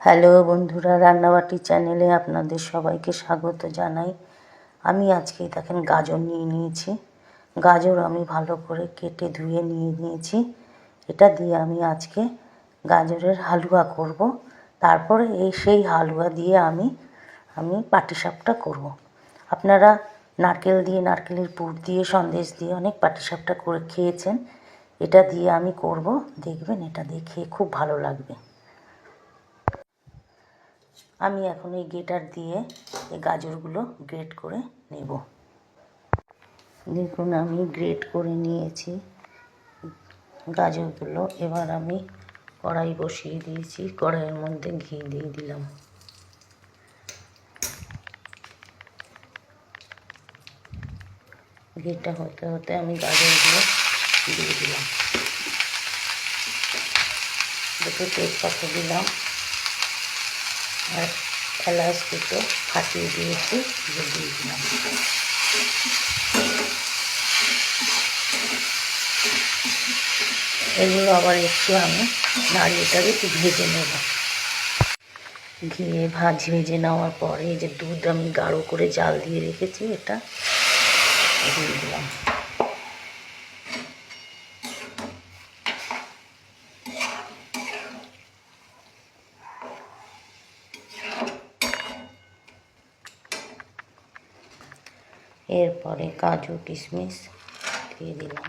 Hello বন্ধুরা, রান্নাবাটি চ্যানেলে আপনাদের সবাইকে স্বাগত জানাই। আমি আজকে দেখেন গাজর নিয়ে নিয়েছি। গাজর আমি ভালো করে কেটে ধুয়ে নিয়ে নিয়েছি। এটা দিয়ে আমি আজকে গাজরের হালুয়া করব। তারপরে সেই হালুয়া দিয়ে আমি পাটিসাপটা করব। আপনারা নারকেল দিয়ে, নারকেলের পুর দিয়ে, সন্দেশ দিয়ে অনেক পাটিসাপটা করে খেয়েছেন। এটা দিয়ে আমি করব, দেখবেন এটা দেখে খুব ভালো লাগবে। আমি এখন এই গ্রেটার দিয়ে এই গাজরগুলো গ্রেট করে নেব। দেখুন আমি গ্রেট করে নিয়েছি গাজরগুলো। এবার আমি কড়াই বসিয়ে দিয়েছি, কড়াইয়ের মধ্যে ঘি দিয়ে দিলাম। ঘিটা হতে হতে আমি গাজরগুলো দিয়ে দিলাম। দুটো তেজপাতা দিলাম আর এলাচ দুটো ফাটিয়ে দিয়েছি, দিয়ে দিলাম। এগুলো আবার একটু আমি নাড়িয়েটাকে একটু ভেজে নেব। ঘিয়ে ভেজে নেওয়ার পরে এই যে দুধ আমি গাঢ় করে জাল দিয়ে রেখেছি, এটা দিয়ে দিলাম। এরপরে কাজু কিশমিশ দিয়ে দিলাম।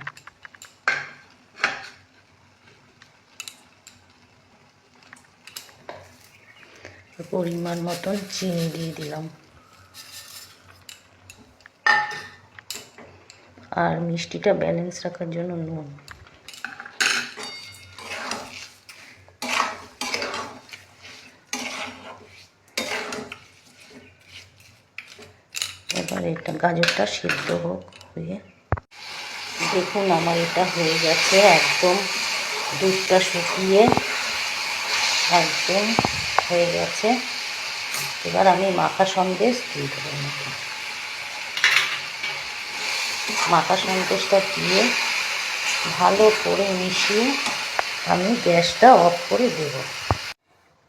পরিমাণ মতন চিনি দিয়ে দিলাম আর মিষ্টিটা ব্যালেন্স রাখার জন্য নুন। এবার এটা গাজরটা সিদ্ধ হোক হয়ে। দেখুন আমার এটা হয়ে গেছে, একদম দুধটা শুকিয়ে একদম হয়ে গেছে। এবার আমি মাখা সন্দেশ দিয়ে দেবো। মাখা সন্দেশটা দিয়ে ভালো করে মিশিয়ে আমি গ্যাসটা অফ করে দেব।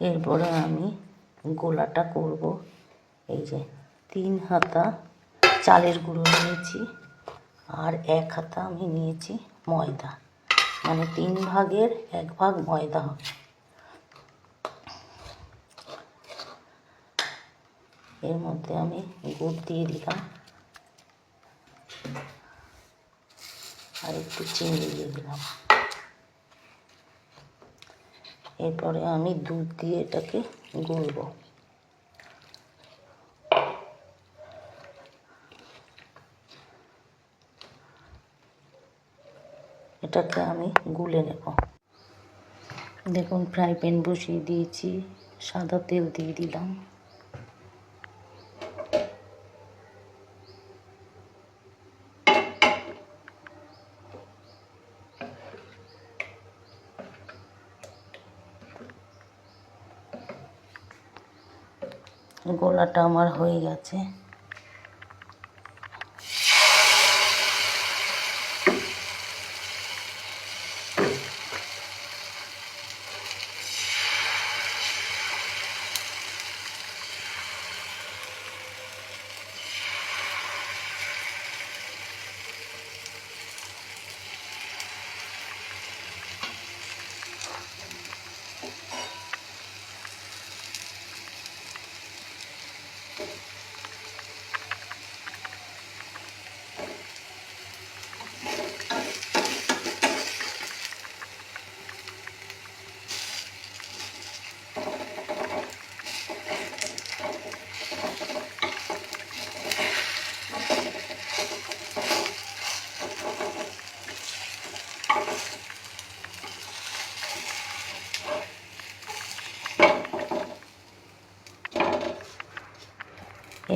এরপরে আমি গোলাটা করব। এই যে 3 হাতা চালের গুঁড়ো নিয়েছি আর 1 হাতা আমি নিয়েছি ময়দা, মানে 3 ভাগের 1 ভাগ ময়দা হবে। এর মধ্যে আমি গুড় দিয়ে দিলাম আর একটু চিনি দিয়ে দিলাম। এরপরে আমি দুধ দিয়ে এটাকে গুলব। এটাকে আমি গুলে নেব। দেখুন ফ্রাই প্যান বসিয়ে দিয়েছি, সাদা তেল দিয়ে দিলাম। গোলাটা আমার হয়ে গেছে।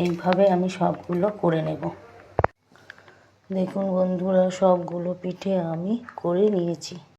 এইভাবে আমি সবগুলো করে নেব। দেখুন বন্ধুরা, সবগুলো পিঠে আমি করে নিয়েছি।